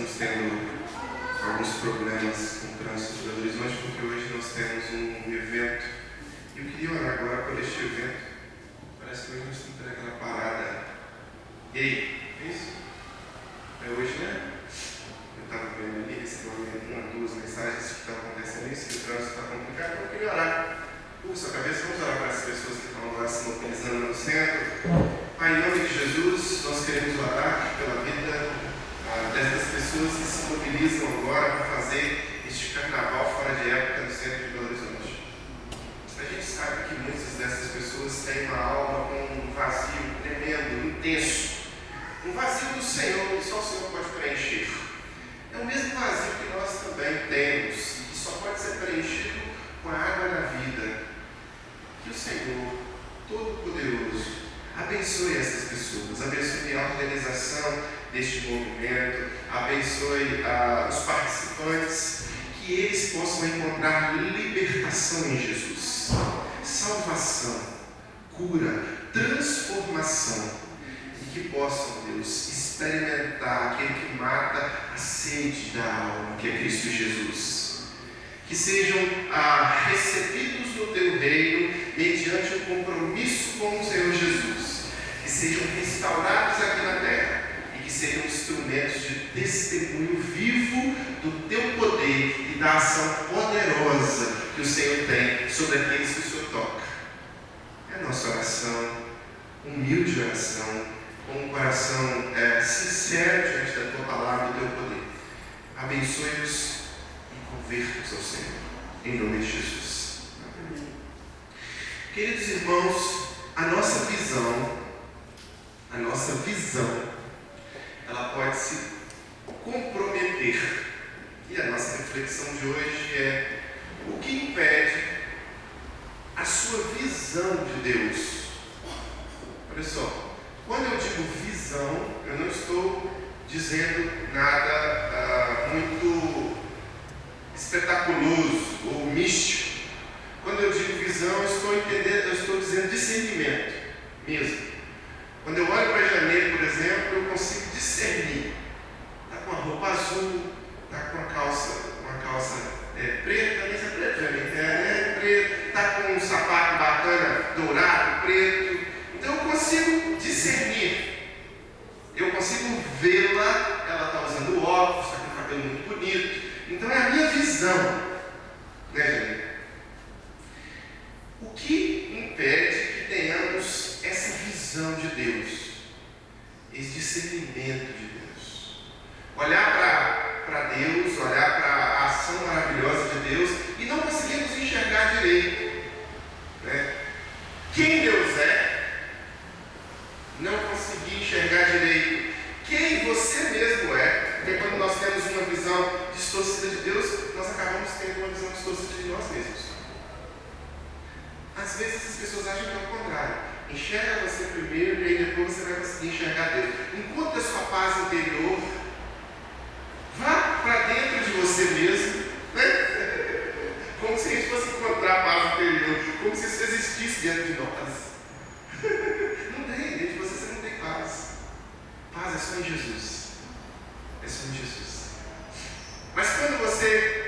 estamos tendo alguns problemas com o trânsito de Belo Horizonte, porque hoje nós temos um evento. E eu queria orar agora por este evento. Parece que hoje nós estamos tendo aquela parada. E aí? É isso? É hoje, né? Eu estava vendo ali, recebi duas mensagens que estavam acontecendo isso, que o trânsito está complicado. Então eu queria orar por sua cabeça. Vamos orar para as pessoas que estão lá se mobilizando no centro. Pai, em nome de Jesus, nós queremos orar pela vida dessas pessoas que se mobilizam agora para fazer este carnaval fora de época no centro de Belo Horizonte. A gente sabe que muitas dessas pessoas têm uma alma com um vazio tremendo, intenso. Um vazio do Senhor que só o Senhor pode preencher. É o mesmo vazio que nós também temos e que só pode ser preenchido com a água da vida. Que o Senhor Todo-Poderoso abençoe essas pessoas, abençoe a organização deste movimento, abençoe os participantes, que eles possam encontrar libertação em Jesus, salvação, cura, transformação, e que possam, Deus, experimentar aquele que mata a sede da alma, que é Cristo Jesus. Que sejam recebidos no Teu reino mediante o compromisso com o Senhor Jesus. Que sejam restaurados aqui na terra e que sejam instrumentos de testemunho vivo do Teu poder e da ação poderosa que o Senhor tem sobre aqueles que o Senhor toca. É a nossa oração, humilde oração, com um coração sincero diante da Tua palavra, do Teu poder. Abençoe-nos e converta-nos ao Senhor, em nome de Jesus. Amém. Queridos irmãos, a nossa visão, ela pode se comprometer. E a nossa reflexão de hoje é: o que impede a sua visão de Deus? Olha só, quando eu digo visão, eu não estou dizendo nada muito espetaculoso ou místico. Quando eu digo visão, eu estou dizendo discernimento mesmo. Quando eu olho para janeiro, por exemplo, eu consigo discernir. Está com a roupa azul, está com uma calça preta, camisa preta, preto, está com um sapato bacana, dourado, preto. Então eu consigo discernir. Eu consigo vê-la, ela está usando óculos, está com um cabelo muito bonito. Então é a minha visão, né, gente? O que impede que tenhamos essa visão de Deus, esse discernimento de Deus? Olhar para Deus, olhar para a ação maravilhosa de Deus e não conseguirmos enxergar direito, né? Quem Deus é, não conseguir enxergar direito quem você mesmo é, porque quando nós temos uma visão distorcida de Deus, nós acabamos tendo uma visão distorcida de nós mesmos. Às vezes as pessoas acham que é o contrário. Enxerga você primeiro e aí depois você vai conseguir enxergar Deus. Encontre a sua paz interior. Vá para dentro de você mesmo, né? Como se a gente fosse encontrar a paz interior, como se isso existisse dentro de nós. Não tem, dentro de você não tem paz. Paz é só em Jesus. É só em Jesus. Mas quando você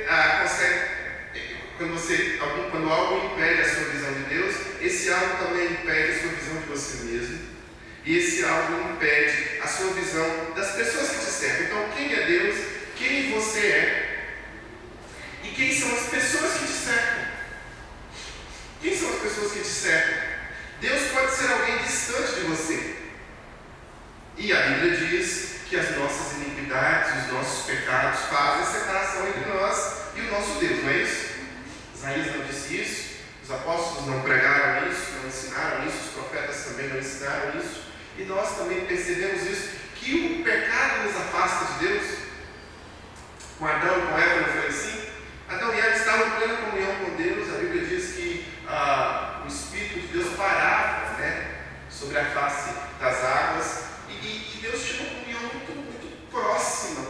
quando algo impede a sua visão de Deus, esse algo também impede a sua visão de você mesmo. E esse algo impede a sua visão das pessoas que te cercam. Então, quem é Deus? Quem você é? E quem são as pessoas que te cercam? Quem são as pessoas que te cercam? Deus pode ser alguém distante de você. E a Bíblia diz que as nossas iniquidades, os nossos pecados fazem separação entre nós e o nosso Deus, não é isso? Isaías não disse isso, os apóstolos não pregaram isso, não ensinaram isso, os profetas também não ensinaram isso, e nós também percebemos isso, que o pecado nos afasta de Deus. Com Adão e com Eva não foi assim? Adão e Eva estavam em plena comunhão com Deus. A Bíblia diz que o Espírito de Deus parava, né, sobre a face das águas, e Deus tinha uma comunhão muito próxima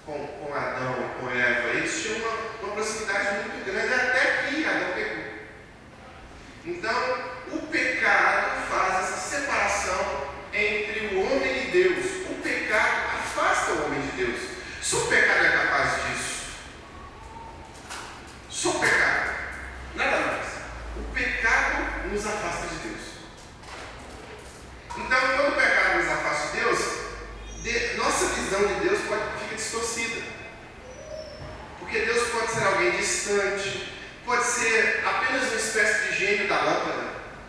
com Adão, com Eva. Eles tinham uma proximidade muito grande, até que Adão pecou. Então, o pecado faz essa separação entre o homem e Deus. O pecado afasta o homem de Deus. Só o pecado é capaz disso. Só o pecado. Nada mais. O pecado nos afasta de Deus. Então, quando o pecado nos afasta de Deus, nossa visão de Deus fica distorcida. Porque Deus pode ser alguém distante, pode ser apenas uma espécie de gênio da lâmpada.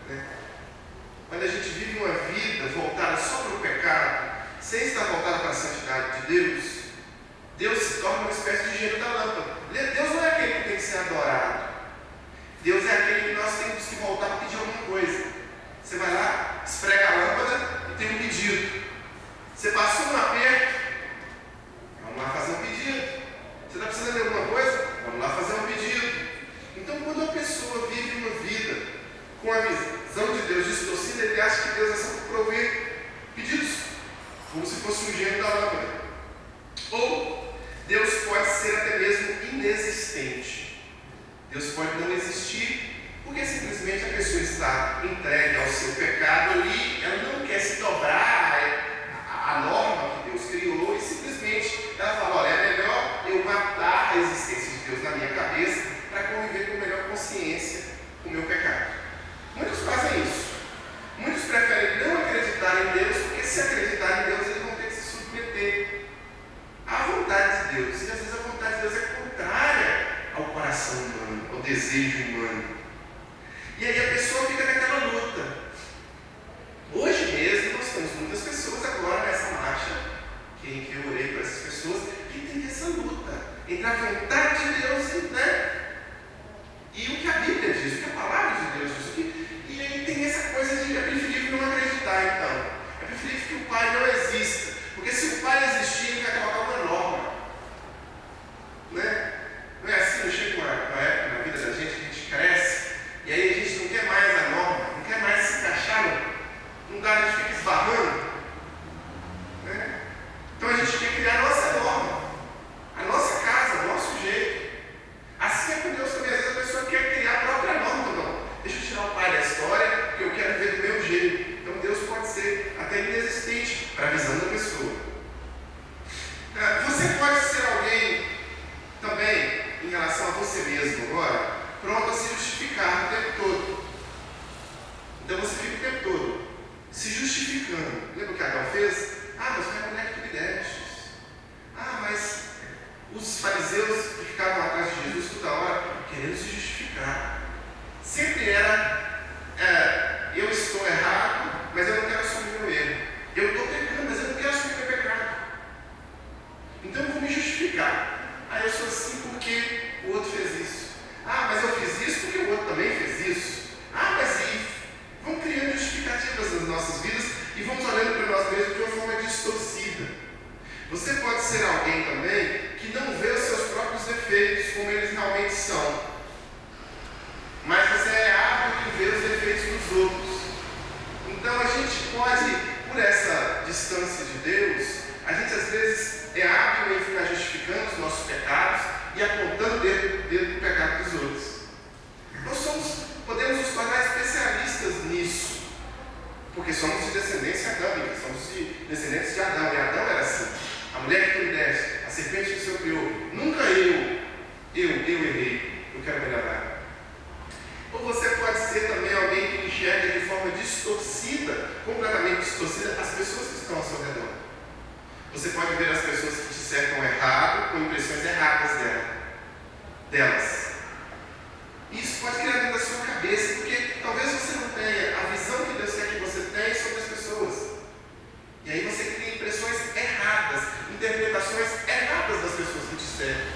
Né? Quando a gente vive uma vida voltada só para o pecado, sem estar voltada para a santidade de Deus, Deus se torna uma espécie de gênio da lâmpada. Deus não é aquele que tem que ser adorado. Deus é aquele que nós temos que voltar para pedir alguma coisa. Você vai lá, esfrega a lâmpada e tem um pedido. Você passou um aperto, vamos lá fazer um pedido. Você está precisando de alguma coisa? Vamos lá fazer um pedido. Então, quando a pessoa vive uma vida com a visão de Deus distorcida, ele acha que Deus é só para prover pedidos, como se fosse um gênio da lâmpada. Ou Deus pode ser até mesmo inexistente. Deus pode não existir porque simplesmente a pessoa está entregue ao seu pecado e ela não quer se dobrar à norma que Deus criou e simplesmente ela fala, olha, é melhor eu matar a existência de Deus na minha cabeça para conviver com melhor consciência com o meu pecado. Muitos fazem isso. Muitos preferem não acreditar em Deus porque se acreditar em Deus eles vão ter que se submeter à vontade de Deus. E às vezes a vontade de Deus é contrária ao coração humano, ao desejo humano. E aí a pessoa fica naquela luta. Hoje mesmo nós temos muitas pessoas agora nessa marcha, que eu orei para essas pessoas, que tem essa luta entre a vontade de Deus, né? E o que a Bíblia diz, o que a palavra de Deus diz. E aí tem essa coisa de é preferível não acreditar, então. É preferível que o Pai não exista. Porque se o Pai existir, ele vai colocar uma norma. Né? Não é assim, chega uma época na vida da gente que a gente cresce, e aí a gente não quer mais a norma, não quer mais se encaixar num lugar, a gente fica esbarrando. Né? Então a gente quer criar a nossa norma, a nossa casa, o nosso jeito. Assim é com Deus também, às vezes a pessoa quer criar a própria norma, não. Deixa eu tirar o Pai da história, porque eu quero ver do meu jeito. Então Deus pode ser até inexistente para a visão da pessoa. Você pode ser alguém também, em relação a você mesmo agora, pronto a se justificar o tempo todo. Então você fica o tempo todo se justificando. Lembra o que Adão fez? Ah, mas foi a mulher que tu me deste. Ah, mas os fariseus que ficavam atrás de Jesus toda hora querendo se justificar. Sempre era, eu estou errado, mas eu não quero assumir meu erro. Eu estou pecando, mas eu não quero assumir meu pecado. Então eu vou me justificar. Ah, eu sou assim porque o outro fez isso. Ah, mas eu fiz isso porque o outro também fez isso. Ah, mas e vamos criando justificativas nas nossas vidas e vamos olhando para nós mesmos de uma forma distorcida. Você pode ser alguém também que não vê os seus próprios defeitos como eles realmente são, mas você é hábil em ver os defeitos dos outros. Então a gente pode, por essa distância de Deus, a gente às vezes é hábil em ficar justificando os nossos pecados e apontando o dedo do pecado dos outros. Nós podemos nos tornar especialistas nisso, porque somos de descendência adâmica, somos de descendentes de Adão, e Adão era assim. A mulher que tu me deste, a serpente que o Senhor criou, nunca eu errei, eu quero melhorar. Ou você pode ser também alguém que enxerga de forma distorcida, completamente distorcida, as pessoas que estão ao seu redor. Você pode ver as pessoas que te cercam errado, com impressões erradas delas. Isso pode criar dentro da sua cabeça, porque talvez você não tenha a visão que Deus quer que você tenha sobre as pessoas. E aí você cria impressões erradas, interpretações erradas das pessoas que te cercam.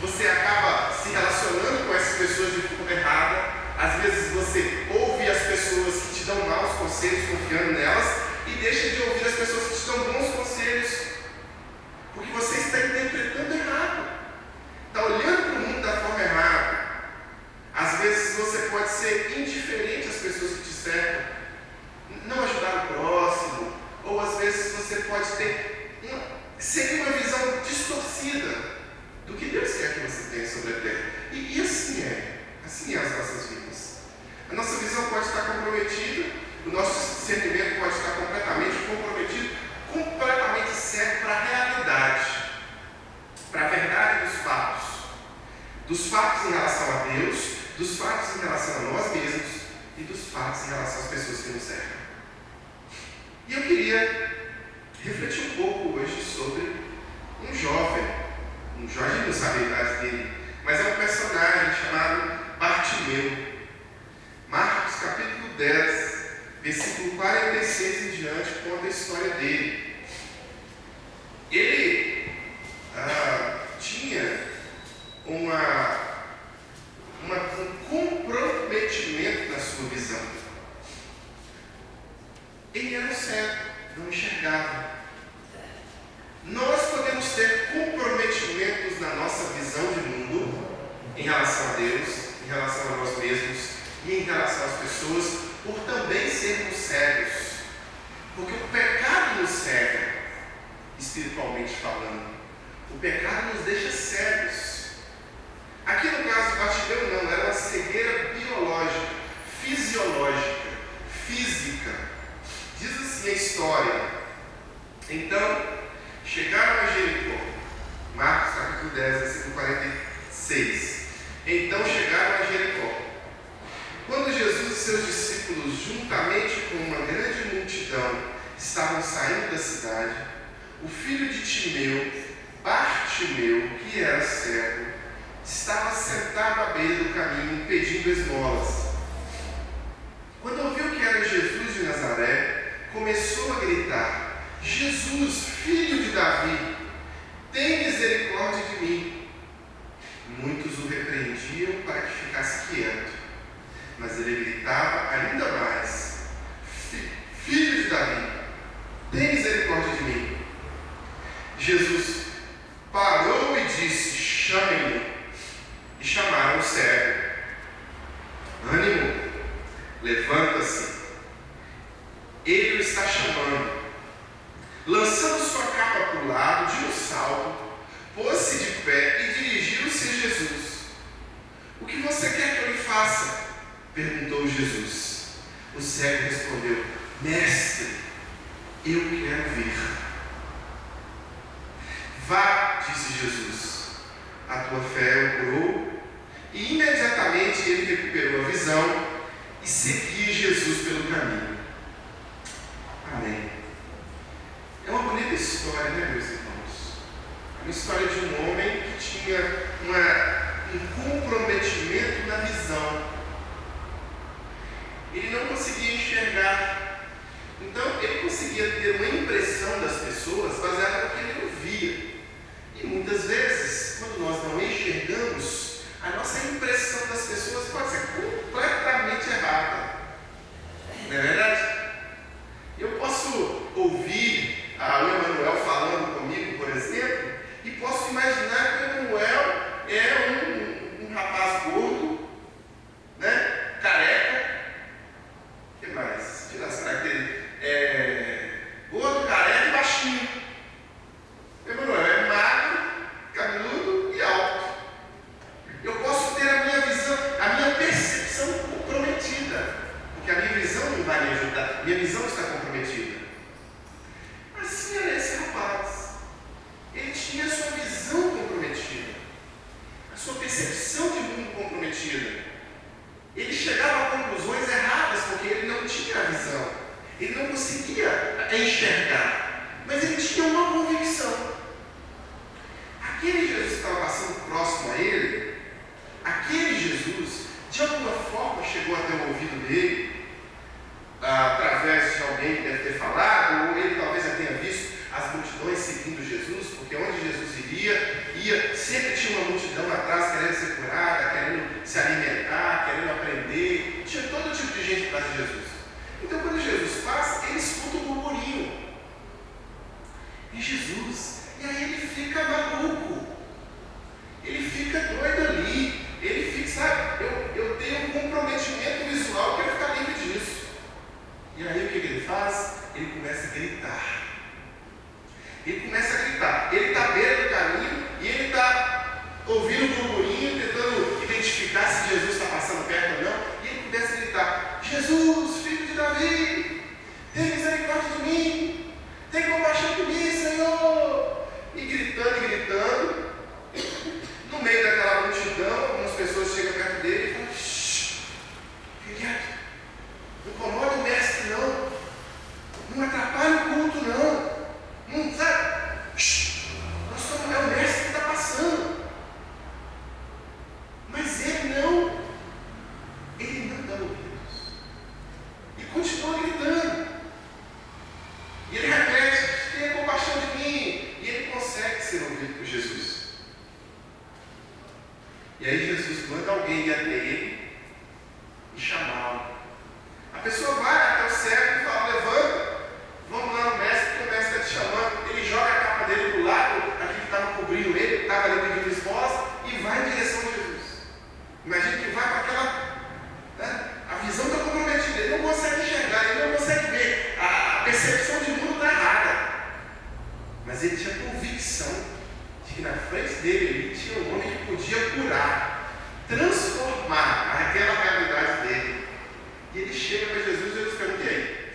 Você acaba se relacionando com essas pessoas de forma errada. Às vezes você ouve as pessoas que te dão maus conselhos confiando nelas e deixa de ouvir as pessoas que te dão bons conselhos, porque você está interpretando errado. Está olhando para o mundo da forma errada. dos fatos em relação a Deus, dos fatos em relação a nós mesmos e dos fatos em relação às pessoas que nos cercam. E eu queria refletir um pouco hoje sobre um jovem não sabe a idade dele, mas é um personagem chamado Bartimeu. Marcos capítulo 10, versículo 46 em diante, conta a história dele. Ele tinha um comprometimento na sua visão. Ele era um cego, não enxergava. Nós podemos ter comprometimentos na nossa visão de mundo, em relação a Deus, em relação a nós mesmos e em relação às pessoas, por também sermos cegos. Porque o pecado nos cega, espiritualmente falando. O pecado nos deixa cegos. Aqui no caso de Bartimeu não, era uma cegueira biológica, fisiológica, física. Diz assim a história. Então, chegaram a Jericó. Marcos capítulo 10, versículo 46. Então chegaram a Jericó. Quando Jesus e seus discípulos, juntamente com uma grande multidão, estavam saindo da cidade, o filho de Timeu, Bartimeu, que era cego, estava sentado à beira do caminho, pedindo esmolas. Quando ouviu que era Jesus de Nazaré, começou a gritar: Jesus, filho de Davi, tem misericórdia de mim. Muitos o repreendiam para que ficasse quieto, mas ele gritava ainda mais: Filho de Davi, tem misericórdia de mim. Jesus parou e disse: Chamem-no. E chamaram o cego. Ânimo, levanta-se, ele o está chamando. Lançando sua capa para o lado, de um salto, pôs-se de pé e dirigiu-se a Jesus. O que você quer que eu lhe faça? Perguntou Jesus. O cego respondeu: Mestre, eu quero ver. Vá, disse Jesus, a tua fé o curou. E imediatamente ele recuperou a visão e seguia Jesus pelo caminho. Amém. É uma bonita história, né, meus irmãos? É uma história de um homem que tinha um comprometimento na visão. Ele não conseguia enxergar. Então, ele conseguia ter uma impressão das pessoas baseada no que ele ouvia. E muitas vezes, quando nós não enxergamos, a nossa impressão das pessoas pode ser completamente errada. Não é verdade? Eu posso ouvir o Emanuel falando comigo, por exemplo, e posso imaginar que o Emanuel é um rapaz gordo, né? Careca. O que mais? Tira as características. Gordo, careca e baixinho. O Emanuel é magro, cabeludo e alto. Eu posso ter a minha visão, a minha percepção comprometida, porque a minha visão não vai me ajudar, minha visão está comprometida. Assim era esse rapaz. Ele tinha a sua visão comprometida, a sua percepção de mundo comprometida. Ele chegava a conclusões erradas, porque ele não tinha a visão, ele não conseguia enxergar, mas ele tinha uma convicção. Aquele Jesus que estava passando próximo a ele, aquele Jesus, de alguma forma, chegou até o ouvido dele, através de alguém que deve ter falado, ou ele talvez já tenha visto as multidões seguindo Jesus, porque onde Jesus ia, sempre tinha uma multidão atrás querendo ser curada, querendo se alimentar, querendo aprender, tinha todo tipo de gente atrás de Jesus. Então, quando Jesus passa, ele escuta um burburinho. E Jesus, e aí ele fica maluco, ele fica doido ali, ele fica, sabe, eu tenho um comprometimento visual, eu quero ficar livre disso. E aí o que ele faz? Ele começa a gritar. Ele está à beira do caminho e ele está ouvindo o burburinho, tentando identificar se Jesus está passando perto ou não. E ele começa a gritar: Jesus, filho de Davi, tem misericórdia de mim, tem compaixão de mim, Senhor. E gritando, E aí Jesus manda alguém ir até ele e chamá-lo. A pessoa vai até o cego e fala: levanta, vamos lá no mestre, porque o mestre está te chamando. Ele joga a capa dele do lado, aqui que estava cobrindo ele, que estava ali pedindo esmola, e vai em direção a Jesus. Imagina que vai para aquela, né, a visão está comprometida, ele não consegue enxergar, ele não consegue ver, a percepção de mundo está errada. Mas ele tinha convicção de que na frente dele ele tinha um homem que podia curar, transformar aquela realidade dele. E ele chega para Jesus e Jesus pergunta: e aí?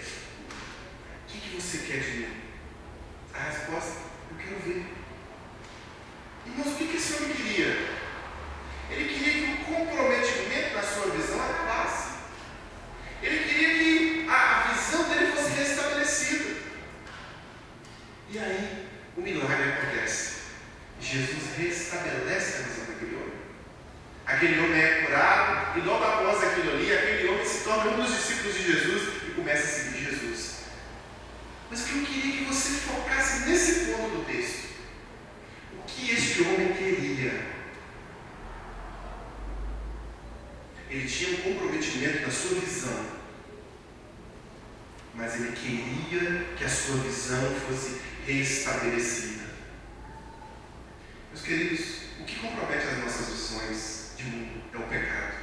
O que você quer de mim? A resposta: eu quero ver. Irmãos, o que esse homem queria? Ele queria que o comprometimento na sua visão acabasse. Ele queria que a visão dele fosse restabelecida. E aí, o milagre acontece. Jesus restabelece a visão daquele homem. Aquele homem é curado, e logo após aquilo ali, aquele homem se torna um dos discípulos de Jesus e começa a seguir Jesus. Mas o que eu queria que você focasse nesse ponto do texto: o que este homem queria? Ele tinha um comprometimento na sua visão, mas ele queria que a sua visão fosse restabelecida. Meus queridos, o que compromete as nossas visões de mundo é o pecado.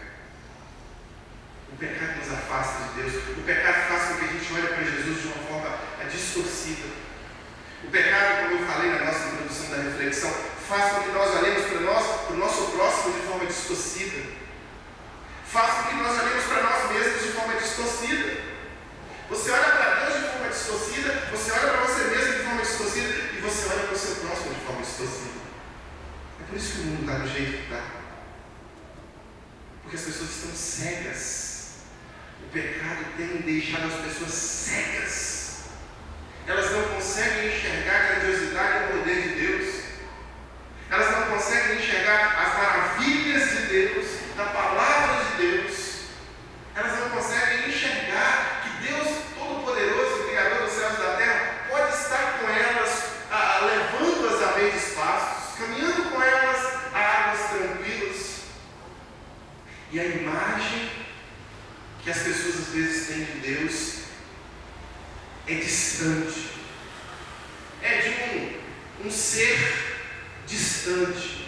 O pecado nos afasta de Deus. O pecado faz com que a gente olhe para Jesus de uma forma distorcida. O pecado, como eu falei na nossa introdução da reflexão, faz com que nós olhemos para o nosso próximo de forma distorcida. Faz com que nós olhemos para nós mesmos de forma distorcida. Você olha para Deus de forma distorcida, você olha para você mesmo de forma distorcida, e você olha para o seu próximo de forma distorcida. É por isso que o mundo está do jeito que está. Porque as pessoas estão cegas. O pecado tem deixado as pessoas cegas. Elas não conseguem enxergar a grandiosidade e o poder de Deus. Elas não conseguem enxergar as maravilhas de Deus, da palavra de Deus. Elas não conseguem enxergar que Deus Todo-Poderoso, Criador dos céus e da terra, pode estar com elas, levando-as a meio de pastos, caminhando com elas a águas tranquilas. E a imagem que as pessoas às vezes têm de Deus é distante. É de um ser distante.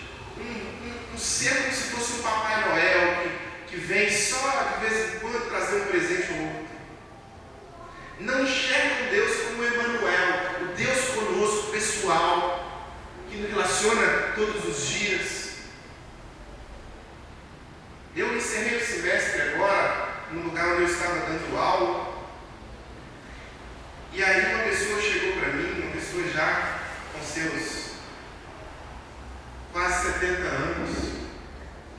Um ser como se fosse um Papai Noel que vem só de vez em quando trazer um presente ou outro. Não enxergam Deus como Emanuel, o Deus conosco, pessoal, que nos relaciona todos os dias. Eu encerrei o semestre agora, no lugar onde eu estava dando aula, e aí uma pessoa chegou para mim, uma pessoa já com seus quase 70 anos,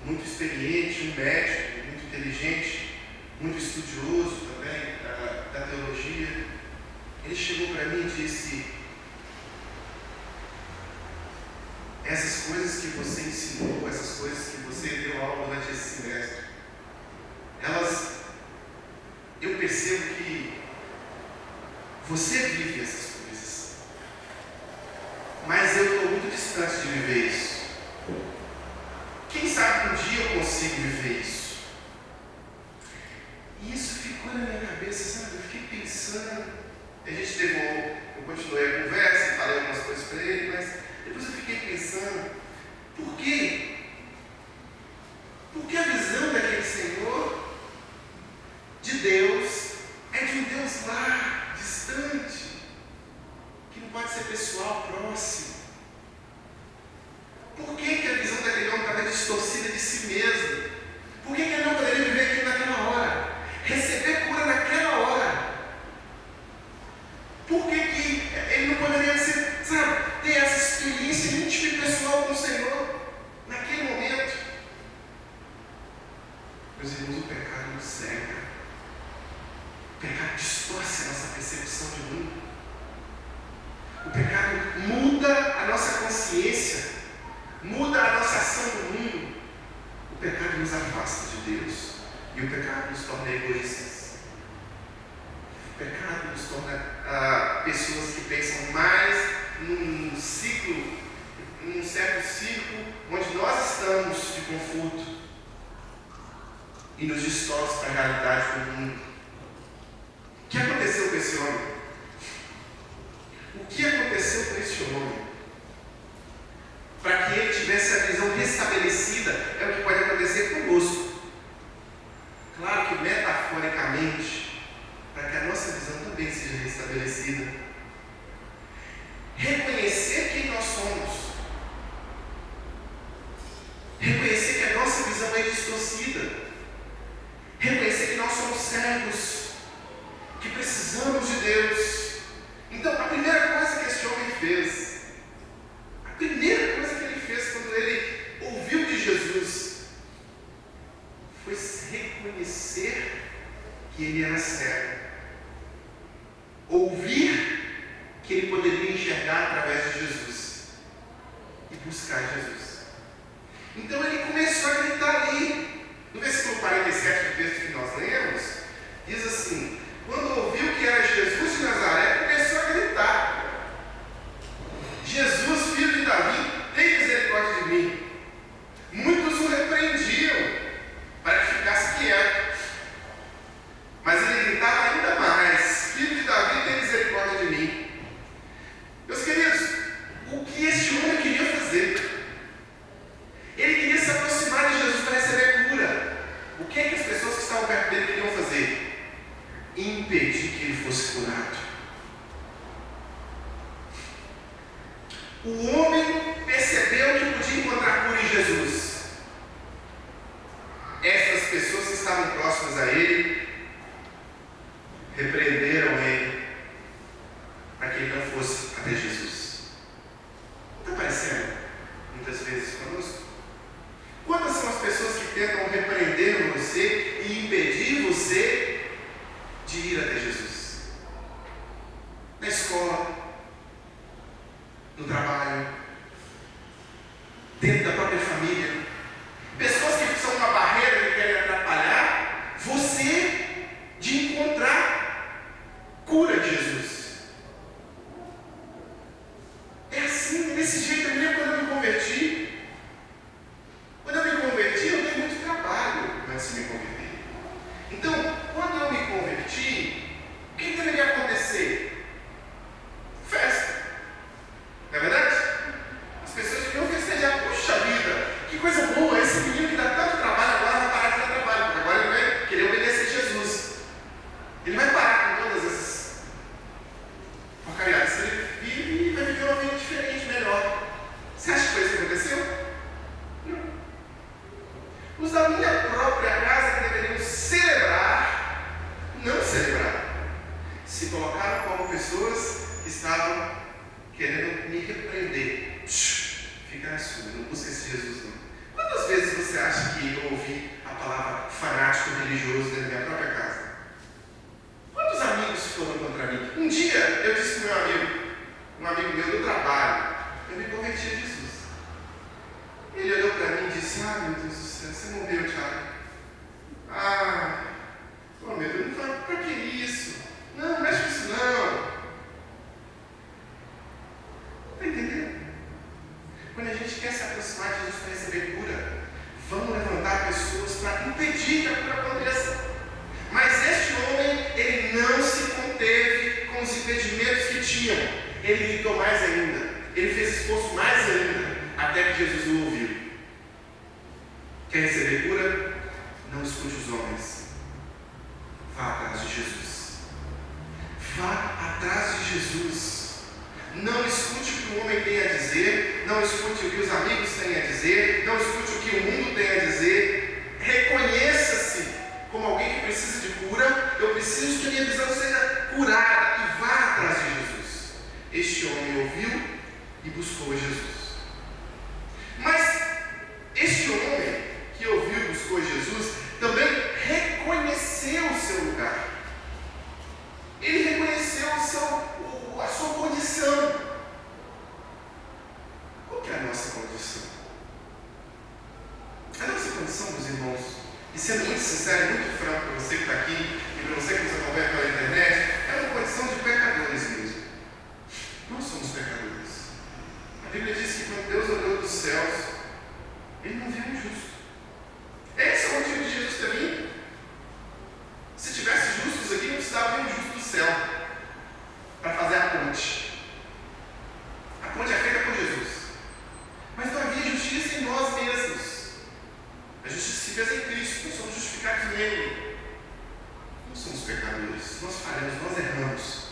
muito experiente, um médico, muito inteligente, muito estudioso também da teologia. Ele chegou para mim e disse: essas coisas que você ensinou, essas coisas que você deu aula durante esse semestre, eu percebo que você vive essas coisas, mas eu estou muito distante de viver isso. Quem sabe um dia eu consigo viver isso? E isso ficou na minha cabeça, sabe? Eu fiquei pensando. Eu continuei a conversa, falei algumas coisas para ele, mas depois eu fiquei pensando: por quê? Porque a visão daquele Senhor, de Deus, é de um Deus lá, distante, que não pode ser pessoal, próximo. Por que a visão daquele homem estava distorcida de si mesmo? Por que ele não poderia viver aquilo naquela hora? Receber cura naquela hora? Por que ele não poderia ter essa experiência íntima e pessoal com o Senhor naquele momento? Meus irmãos, o pecado nos cega. O pecado distorce a nossa percepção de mundo. O pecado muda a nossa consciência, muda a nossa ação no mundo. O pecado nos afasta de Deus e o pecado nos torna egoístas. O pecado nos torna pessoas que pensam mais num certo ciclo onde nós estamos afastamos de conforto e nos distorce para a realidade do mundo. O que aconteceu com esse homem? O que aconteceu com esse homem? Para que ele tivesse a visão restabelecida, é o que pode acontecer conosco. Claro que metaforicamente, para que a nossa visão também seja restabelecida. Reconhecer quem nós somos. Reconhecer que a nossa visão é distorcida. Reconhecer que nós somos cegos, que precisamos de Deus. Então, a primeira coisa que esse homem fez, a primeira coisa que ele fez quando ele ouviu de Jesus, foi reconhecer que ele era cego. Ouvir que ele poderia enxergar através de Jesus e buscar Jesus. Então ele começou a gritar ali. No versículo 47 do texto que nós lemos, diz assim: quando ouviu que era Jesus de Nazaré, começou a gritar: Jesus, filho de Davi, tem misericórdia de mim. Muitos o repreendiam para que ficasse quieto, mas ele gritava ainda mais: filho de Davi, tem misericórdia de mim. Meus queridos, o que este homem queria fazer? Ele queria se aproximar de Jesus para receber cura. O que é que as pessoas que estavam perto dele queriam fazer? Impedir que ele fosse curado. O homem percebeu que podia encontrar cura em Jesus. Essas pessoas que estavam próximas a ele repreenderam ele para que ele não fosse até Jesus. Está parecendo muitas vezes conosco? Quantas são as pessoas que tentam repreender você e impedir você de ir até Jesus? Na escola, no trabalho, dentro da própria família. Pessoas que são uma barreira que querem atrapalhar você de encontrar cura de Jesus. É assim, desse jeito. Eu me lembro quando eu me converti. Quando eu me converti, eu dei muito trabalho antes de me converter. Então, quando eu me converti, o que deveria acontecer? Festa. Não é verdade? As pessoas deviam festejar. Puxa vida, que coisa boa, esse menino que dá tanto trabalho agora vai parar de dar trabalho, porque agora ele vai querer obedecer Jesus. Ele vai parar com todas essas porcariadas. Ele vive e vai viver uma vida diferente, melhor. Você acha que foi isso que aconteceu? Não. Os da minha própria casa que deveriam celebrar, não celebrar, se colocaram como pessoas que estavam querendo me repreender. Fica na sua, não busca esse Jesus não. Quantas vezes você acha que eu ouvi a palavra fanático religioso dentro da minha própria casa? Quantos amigos foram contra mim? Um dia eu disse para um amigo meu do trabalho, eu me converti a Jesus. Ele olhou para mim e disse: ah, meu Deus do céu, você morreu, Thiago. Ah, oh meu Deus, não fala, para que isso? Não, não mexe com isso não. Está entendendo? Quando a gente quer se aproximar de Jesus para receber cura, vamos levantar pessoas para impedir que a cura aconteça. Mas este homem, ele não se conteve com os impedimentos que tinham. Ele gritou mais ainda. Ele fez esforço mais ainda, até que Jesus o ouviu. Quer receber cura? Não escute os homens. Vá atrás de Jesus. Vá atrás de Jesus. Não escute o que o homem tem a dizer. Não escute o que os amigos têm a dizer. Não escute o que o mundo tem a dizer. Reconheça-se como alguém que precisa de cura. Eu preciso que a minha visão seja curada. E vá atrás de Jesus. Este homem ouviu e buscou Jesus. Mas este homem que ouviu e buscou Jesus também reconheceu o seu lugar. Ele reconheceu a sua condição. Qual que é a nossa condição? A nossa condição, meus irmãos, e sendo muito sincero, muito franco para você que está aqui e para você que nos acompanha pela internet, é uma condição de pecadores mesmo. Nós somos pecadores. A Bíblia diz que quando Deus olhou dos céus, Ele não vê o injusto. Esse é o motivo de Jesus ter vindo. Se tivesse justos aqui, não precisava vir um justo do céu para fazer a ponte. A ponte é feita por Jesus. Mas não havia justiça em nós mesmos. A justiça se fez em Cristo. Nós somos justificados nele. Nós somos pecadores. Nós falhamos, nós erramos.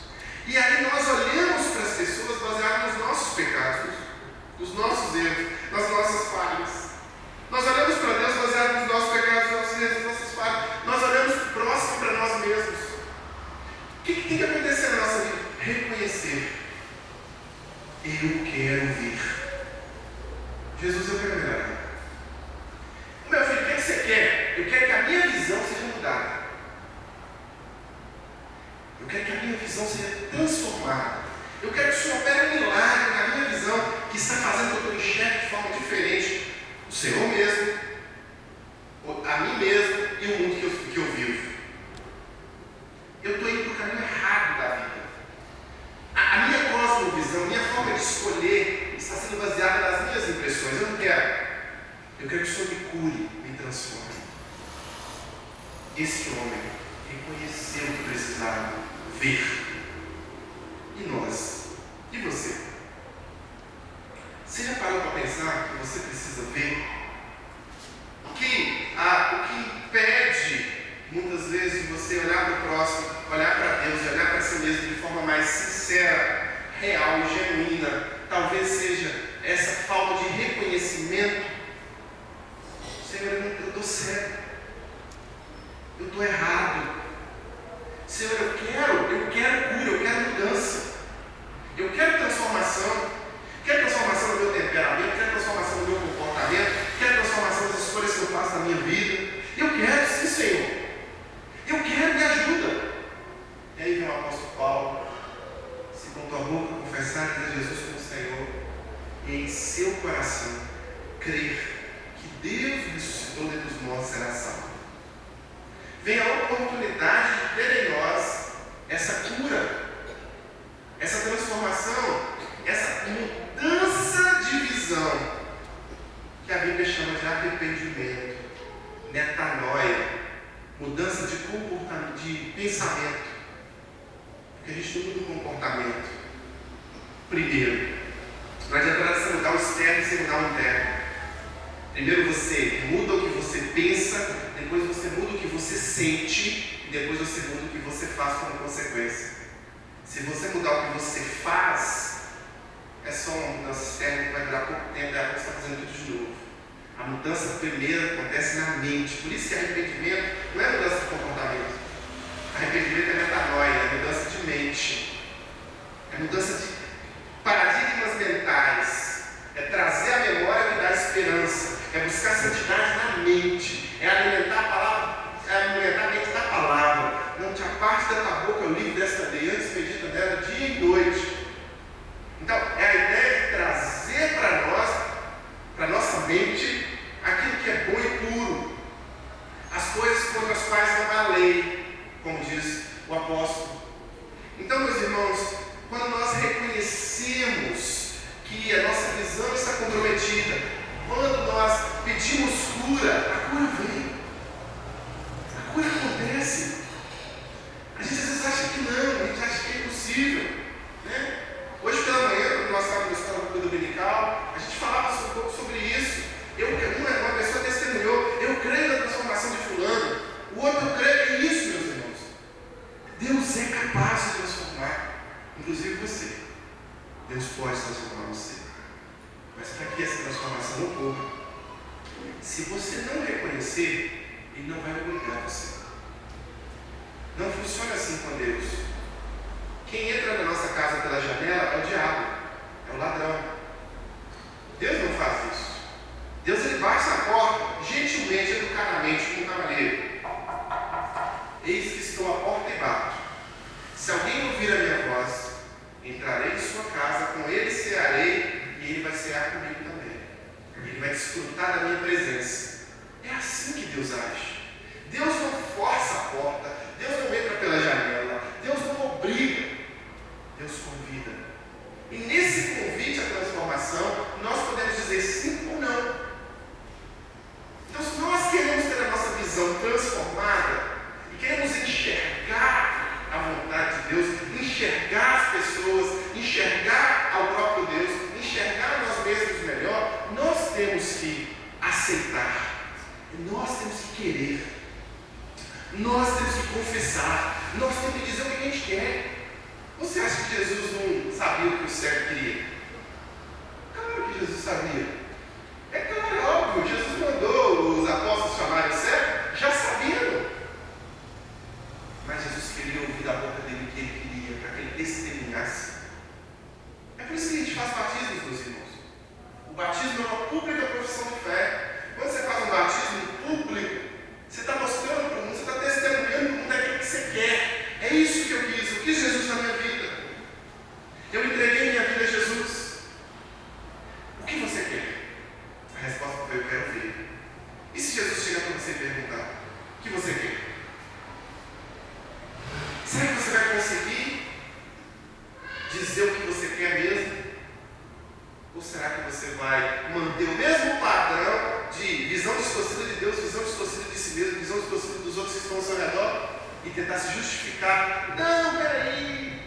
E aí nós olhamos para as pessoas baseados nos nossos pecados, nos nossos erros, nas nossas falhas. Nós olhamos para Deus baseado nos nossos pecados, nos nossos erros, nas nossas falhas. Nós olhamos para o próximo, para nós mesmos. O que tem que acontecer na nossa vida? Reconhecer. Eu quero vir. Jesus, eu quero melhorar. Meu filho, o que você quer? Eu quero que a minha visão seja mudada. Eu quero que a minha visão seja transformada. Eu quero que o Senhor opere um milagre na minha visão, que está fazendo com que eu enxergue de forma diferente o Senhor mesmo, a mim mesmo e o mundo que eu vivo. Eu estou indo para o caminho errado da vida. A minha cosmovisão, a minha forma de escolher está sendo baseada nas minhas impressões. Eu não quero. Eu quero que o Senhor me cure, me transforme. Esse homem reconheceu que precisava ver. E nós? E você? Você já parou para pensar que você precisa ver? O que impede, muitas vezes, de você olhar para o próximo, olhar para Deus e olhar para si mesmo de forma mais sincera, real e genuína, talvez seja essa falta de reconhecimento. Senhor, eu estou cego. Eu estou errado. Senhor, eu quero cura, eu quero mudança. Eu quero transformação. Quero transformação no meu temperamento, quero transformação no meu comportamento, quero transformação nas escolhas que eu faço na minha vida. Eu quero, sim, Senhor. Eu quero, me ajuda. E aí vem o apóstolo Paulo. Se com tua boca confessar que Jesus como Senhor, e em seu coração crer que Deus ressuscitou dentre os mortos, será salvo. Vem a oportunidade de ter em nós essa cura, essa transformação, essa mudança de visão, que a Bíblia chama de arrependimento, metanoia, mudança de comportamento, de pensamento. Porque a gente não muda o comportamento. Primeiro, não adianta você mudar o externo sem mudar o interno. Primeiro você muda o que você pensa, depois você muda o que você sente, e depois você muda o que você faz como consequência. Se você mudar o que você faz, é só uma mudança externa que vai durar pouco tempo, e você está fazendo tudo de novo. A mudança primeiro acontece na mente. Por isso que arrependimento não é mudança de comportamento. Arrependimento é metanoia, é mudança de mente. É mudança de paradigmas mentais. É trazer a memória que dá esperança. É buscar santidade na mente. É alimentar a palavra, é alimentar a mente da palavra. Não te aparte da tua boca o livro desta lei, antes medita dela dia e noite. Então, é a ideia de trazer para nós, para nossa mente, aquilo que é bom e puro. As coisas contra as quais não há lei, como diz o apóstolo. Então, meus irmãos, quando nós reconhecemos que a nossa visão está comprometida, quando nós pedimos cura, a cura vem. A cura acontece. A gente às vezes acha que não, a gente acha que é impossível, né? Hoje pela manhã, quando nós estávamos na escola dominical, a gente falava um pouco sobre isso. Uma pessoa testemunhou, eu creio na transformação de fulano, o outro eu creio nisso, meus irmãos. Deus é capaz de transformar, inclusive você. Deus pode transformar você. Mas para que essa transformação ocorra, se você não reconhecer, Ele não vai obrigar você. Não funciona assim com Deus. Quem entra na nossa casa pela janela é o diabo, é o ladrão. Deus não faz isso. Deus ele bate na porta, gentilmente, educadamente, como um cavalheiro. Eis que estou à porta e bato. Se alguém ouvir a minha voz, entrarei em sua casa, com ele cearei, e ele vai cear comigo também. Ele vai desfrutar da minha presença. É assim que Deus age. Deus não força a porta, Deus não entra pela janela, Deus não obriga, Deus convida. E nesse convite à transformação, nós podemos dizer sim ou não. aceitar. Nós temos que querer. Nós temos que confessar. Nós temos que dizer o que a gente quer. Você acha que Jesus não sabia o que o cego queria? Claro que Jesus sabia. É claro, é óbvio. Jesus mandou os apóstolos chamarem o cego, já sabiam. Mas Jesus queria ouvir da boca dele o que ele queria, para que ele testemunhasse. É por isso que a gente faz batismos, meus irmãos. O batismo é uma pública profissão de fé. Quando você faz um batismo público, você está mostrando para o mundo, você está testemunhando para o mundo aquilo que você quer. É isso que eu quis. Eu quis Jesus na minha vida. Eu entreguei minha vida a Jesus. O que você quer? A resposta foi: eu quero ver. E se Jesus chegar para você e perguntar: o que você quer? Será que você vai conseguir dizer o que você quer mesmo? Ou será que você vai manter o mesmo padrão de visão distorcida de Deus, visão distorcida de si mesmo, visão distorcida dos outros que estão ao seu redor e tentar se justificar? Não, peraí,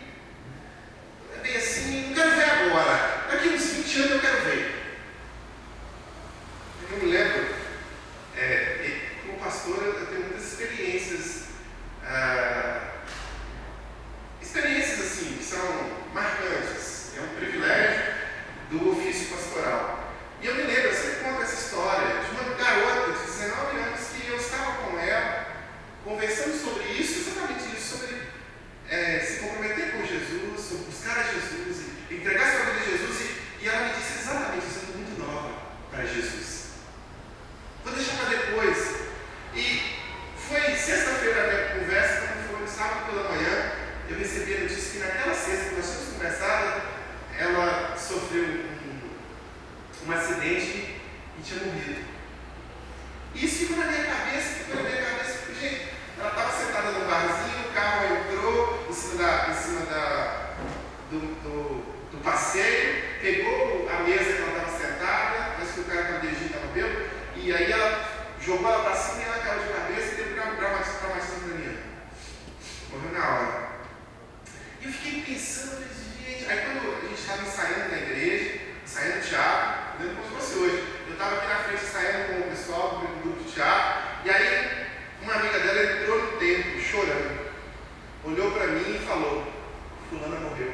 não é bem assim, não quero ver agora. Daqui uns 20 anos eu quero ver. Eu me lembro, como pastor, eu tenho muitas experiências. Experiências assim, que são marcantes. É um privilégio do ofício pastoral. E eu me lembro, eu sempre conto essa história de uma garota de 19 anos que eu estava com ela, conversando sobre isso, exatamente isso, sobre se comprometer com Jesus, sobre buscar a Jesus, entregar sua vida a Jesus, e ela me disse exatamente isso: eu estou muito nova para Jesus. Vou deixar para depois. E foi sexta-feira da conversa, quando foi no sábado pela manhã, eu recebi a notícia que naquela sexta que nós tínhamos conversado, ela sofreu um acidente e tinha morrido. Isso ficou na minha cabeça, gente, ela estava sentada num barzinho, o carro entrou em cima do passeio, pegou a mesa que ela estava sentada, mas que o cara estava dirigindo, estava bêbado, e aí ela jogou ela para cima e ela caiu de cabeça e teve traumatismo craniano. Morreu na hora. E eu fiquei pensando, gente, aí quando a gente estava ensaiando na igreja, ensaiando teatro, eu lembro como se fosse hoje, eu estava aqui na frente ensaiando com o pessoal do grupo de teatro, e aí uma amiga dela entrou no templo chorando, olhou para mim e falou: fulana morreu.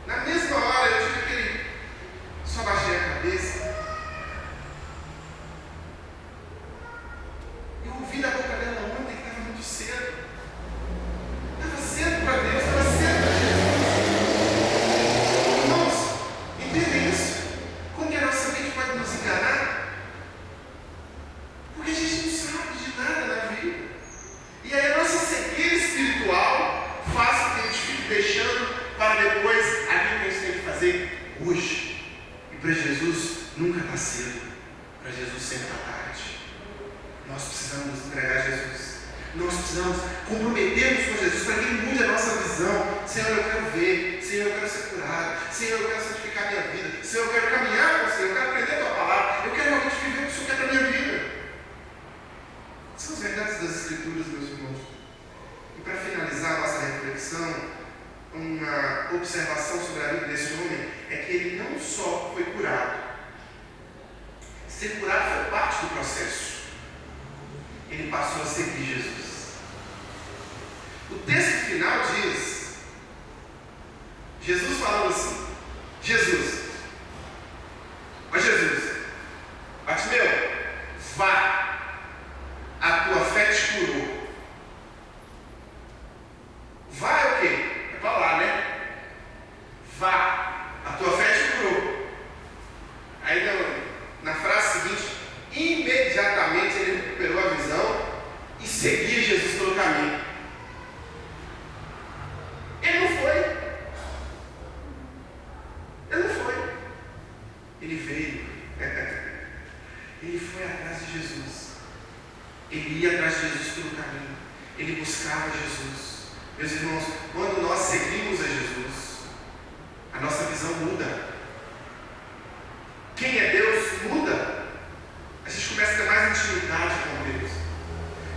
Na mesma hora eu tive aquele, só baixei a cabeça, eu ouvi da boca dela ontem que estava muito cedo. Estava cedo para Deus, estava cedo para Jesus. Irmãos, entendem isso? Como que a nossa mente pode nos enganar? Porque a gente não sabe de nada na vida. E aí a nossa cegueira espiritual faz com que a gente fique deixando para depois aquilo que a gente tem que fazer hoje. E para Jesus nunca está cedo. Para Jesus sempre está tarde. Nós precisamos nos entregar a Jesus. Nós precisamos comprometermos com Jesus para que Ele mude a nossa visão. Senhor, eu quero ver. Senhor, eu quero ser curado. Senhor, eu quero santificar a minha vida. Senhor, eu quero caminhar com o Senhor. Eu quero aprender a Tua palavra. Eu quero realmente viver o que o Senhor quer para a minha vida. São as verdades das Escrituras, meus irmãos. E para finalizar a nossa reflexão, uma observação sobre a vida desse homem é que ele não só foi curado. Ser curado foi parte do processo. Ele passou a seguir Jesus. O texto final diz, Jesus falando assim: Jesus, Bartimeu, vá, a tua fé te curou. Vá é o quê? É para lá, né? Vá, a tua fé te curou. Aí na frase seguinte, imediatamente ele recuperou a visão e seguia Jesus pelo caminho. Ele não foi. Ele veio. Ele foi atrás de Jesus. Ele ia atrás de Jesus pelo caminho. Ele buscava Jesus. Meus irmãos, quando nós seguimos a Jesus, a nossa visão muda. Quem é Deus muda. A gente começa a ter mais intimidade com Deus.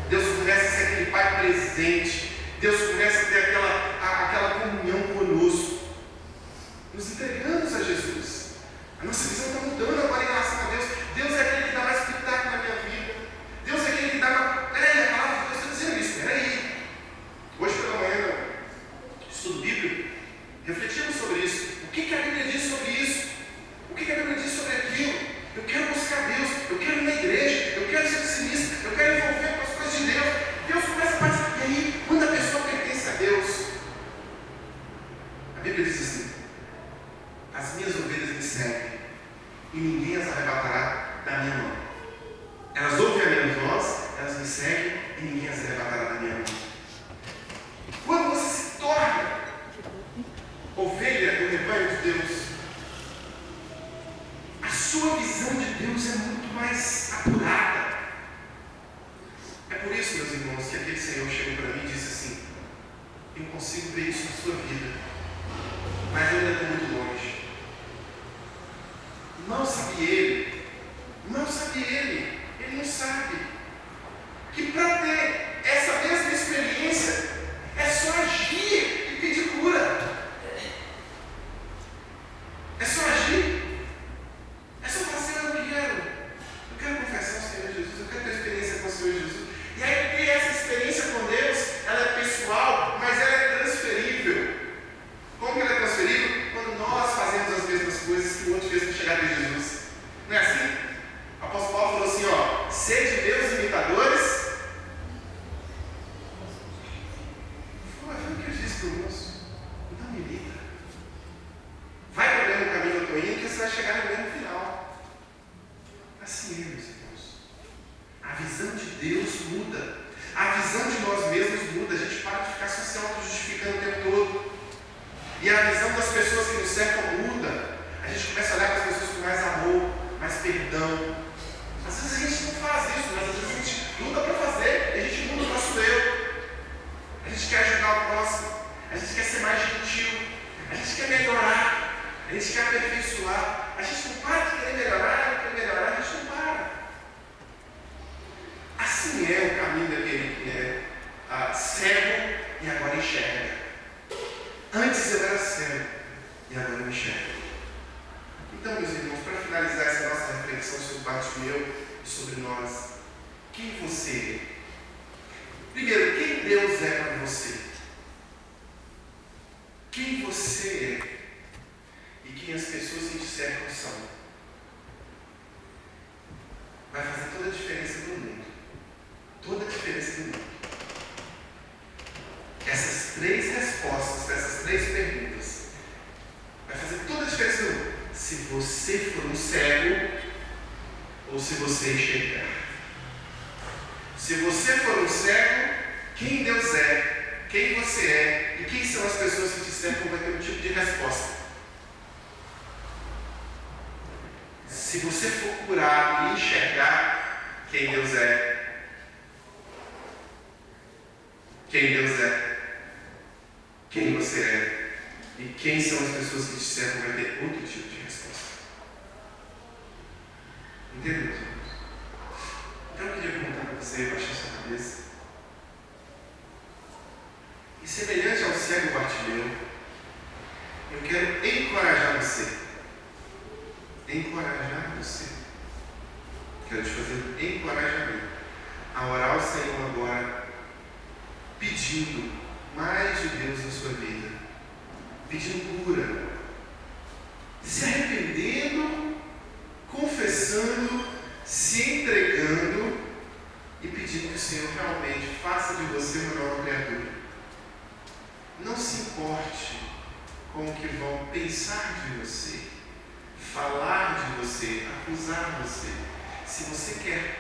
Deus começa a ser aquele Pai presente. Deus começa a ter aquela comunhão conosco. Nos entregamos a Jesus. A nossa visão está mudando agora em relação a Deus. Deus é Assim é, meus irmãos. A visão de Deus muda. A visão de nós mesmos muda. A gente para de ficar só se auto-justificando o tempo todo. E a visão das pessoas que nos cercam muda. A gente começa a olhar para as pessoas com mais amor, mais perdão. Às vezes a gente não faz isso, mas às vezes a gente luta para fazer. E a gente muda o nosso eu. A gente quer ajudar o próximo. A gente quer ser mais gentil. A gente quer melhorar. A gente quer aperfeiçoar. A gente não para de querer melhorar, a gente não para. Assim é o caminho daquele que é cego e agora enxerga. Antes eu era cego e agora eu enxergo. Então, meus irmãos, para finalizar essa nossa reflexão sobre Bartimeu e sobre nós, quem você é? Primeiro, quem Deus é para você? Quem você é? E quem as pessoas que te cercam são? Vai fazer toda a diferença no mundo. Toda a diferença no mundo. Essas três respostas para essas três perguntas vai fazer toda a diferença no mundo. Se você for um cego ou se você enxergar. Se você for um cego, quem Deus é, quem você é e quem são as pessoas que te cercam vai ter um tipo de resposta. Se você for curado e enxergar quem Deus é, quem Deus é, quem você é e quem são as pessoas que te cercam vai ter outro tipo de resposta. Entendeu, meus irmãos? Então eu queria perguntar para você, baixar sua cabeça. E semelhante ao cego Bartimeu, eu quero encorajar você. Encorajar você. Quero te fazer encorajamento a orar ao Senhor agora, pedindo mais de Deus na sua vida, pedindo cura, se arrependendo, confessando, se entregando e pedindo que o Senhor realmente faça de você uma nova criatura. Não se importe com o que vão pensar de você, falar de você, acusar você. Se você quer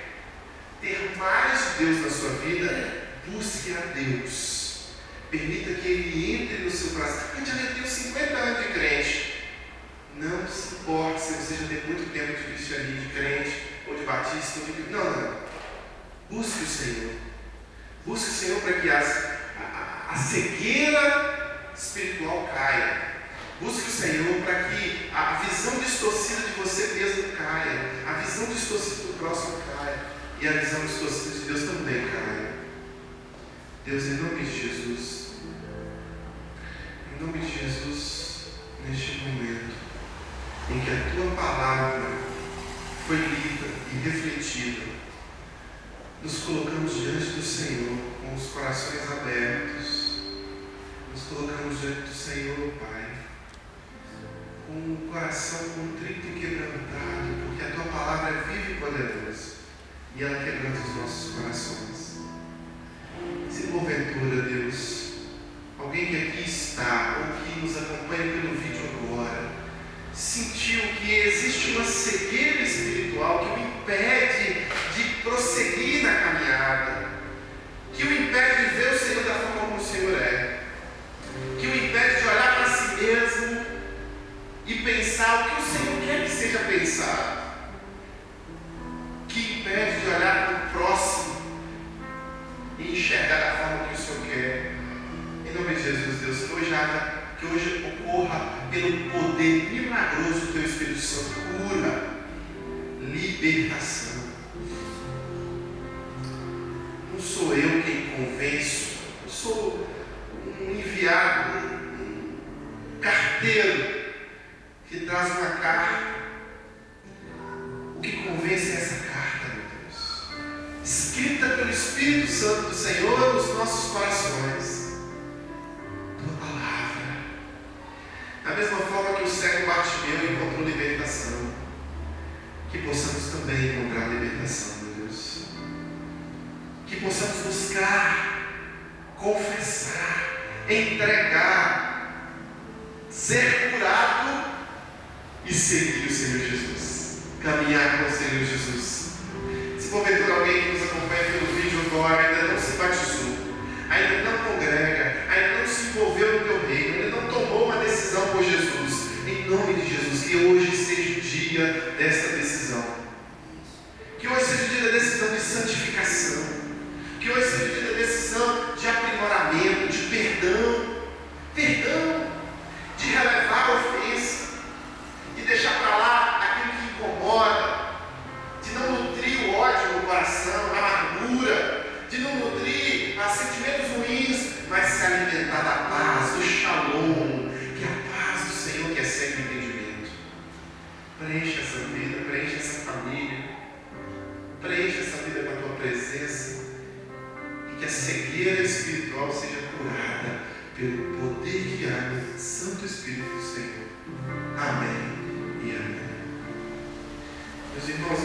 ter mais de Deus na sua vida, busque a Deus. Permita que Ele entre no seu coração. Eu já tenho 50 anos de crente. Não se importe se você já tem muito tempo de cristianismo, de crente, ou de batista, ou de... Não. Busque o Senhor. Busque o Senhor para que a cegueira espiritual caia. Busque o Senhor para que a visão distorcida de você mesmo caia, a visão distorcida do próximo caia e a visão distorcida de Deus também caia. Deus, em nome de Jesus, neste momento em que a Tua palavra foi lida e refletida, nos colocamos diante do Senhor com os corações abertos, nos colocamos diante do Senhor, Pai, com o coração contrito e quebrantado, porque a Tua palavra é viva e poderosa, e ela quebranta os nossos corações. Se porventura, Deus, alguém que aqui está, ou que nos acompanha pelo vídeo agora, sentiu que existe uma cegueira espiritual que o impede de prosseguir na caminhada, que o impede de ver o Senhor da forma como o Senhor é, que o impede de olhar para si mesmo e pensar o que o Senhor quer que seja pensado, que impede de olhar para o próximo e enxergar da forma que o Senhor quer. Em nome de Jesus, Deus, que hoje ocorra pelo poder milagroso do Teu Espírito Santo, cura, libertação. Não sou eu quem convenço, eu sou um enviado, um carteiro que traz uma carta. O que convence é essa carta, meu Deus, escrita pelo Espírito Santo do Senhor nos nossos corações. Tua palavra. Da mesma forma que o cego Bartimeu encontrou libertação, que possamos também encontrar libertação, meu Deus. Que possamos buscar, confessar, entregar, ser curado e seguir o Senhor Jesus. Caminhar com o Senhor Jesus santificação. Que hoje seja vida decisão de aprimoramento, de perdão, de relevar a ofensa, de deixar para lá aquilo que incomoda, de não nutrir o ódio no coração, a amargura, de não nutrir sentimentos ruins, mas se alimentar da paz, do shalom, que é a paz do Senhor que excede o entendimento. Preencha essa vida, preencha essa família, preencha essa vida com a tua presença, e que a cegueira espiritual seja curada pelo poder que há no Santo Espírito do Senhor. Amém e amém. Meus irmãos,